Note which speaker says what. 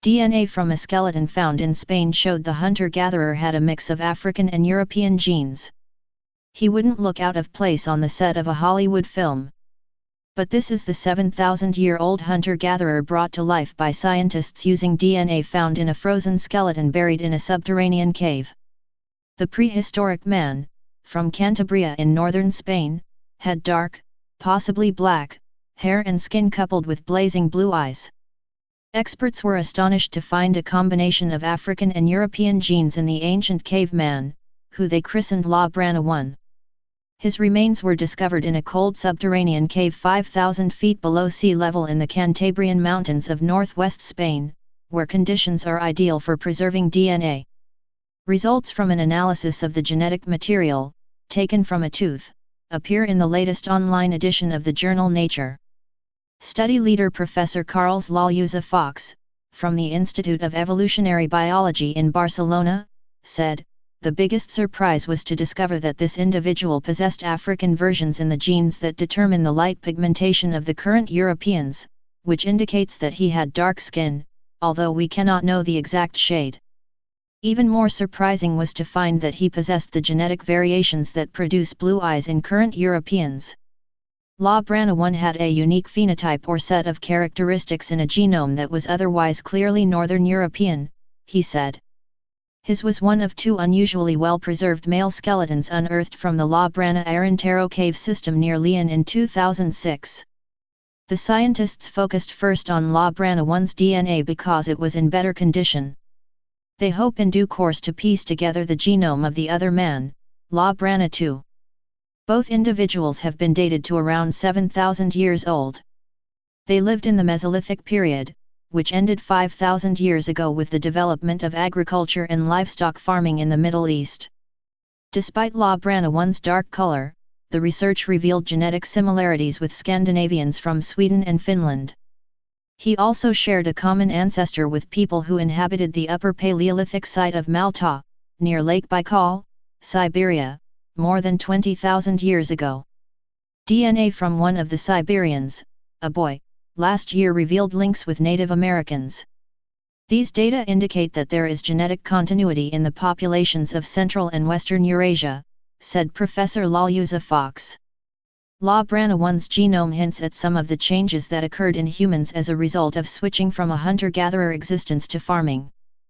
Speaker 1: DNA from a skeleton found in Spain showed the hunter-gatherer had a mix of African and European genes. He wouldn't look out of place on the set of a Hollywood film. But this is the 7,000-year-old hunter-gatherer brought to life by scientists using DNA found in a frozen skeleton buried in a subterranean cave. The prehistoric man, from Cantabria in northern Spain, had dark, possibly black, hair and skin coupled with blazing blue eyes. Experts were astonished to find a combination of African and European genes in the ancient caveman, who they christened La Brana I. His remains were discovered in a cold subterranean cave 5,000 feet below sea level in the Cantabrian Mountains of northwest Spain, where conditions are ideal for preserving DNA. Results from an analysis of the genetic material, taken from a tooth, appear in the latest online edition of the journal Nature. Study leader Professor Carles Laluza Fox, from the Institute of Evolutionary Biology in Barcelona, said, "The biggest surprise was to discover that this individual possessed African versions in the genes that determine the light pigmentation of the current Europeans, which indicates that he had dark skin, although we cannot know the exact shade. Even more surprising was to find that he possessed the genetic variations that produce blue eyes in current Europeans. La Brana I had a unique phenotype or set of characteristics in a genome that was otherwise clearly Northern European," he said. His was one of two unusually well-preserved male skeletons unearthed from the La Brana Arentero cave system near Leon in 2006. The scientists focused first on La Brana I's DNA because it was in better condition. They hope in due course to piece together the genome of the other man, La Brana II. Both individuals have been dated to around 7,000 years old. They lived in the Mesolithic period, which ended 5,000 years ago with the development of agriculture and livestock farming in the Middle East. Despite La Brana I's dark color, the research revealed genetic similarities with Scandinavians from Sweden and Finland. He also shared a common ancestor with people who inhabited the Upper Paleolithic site of Malta, near Lake Baikal, Siberia, more than 20,000 years ago. DNA from one of the Siberians, a boy, last year revealed links with Native Americans. These data indicate that there is genetic continuity in the populations of Central and Western Eurasia, said Professor Laluza Fox. La Brana I's genome hints at some of the changes that occurred in humans as a result of switching from a hunter-gatherer existence to farming.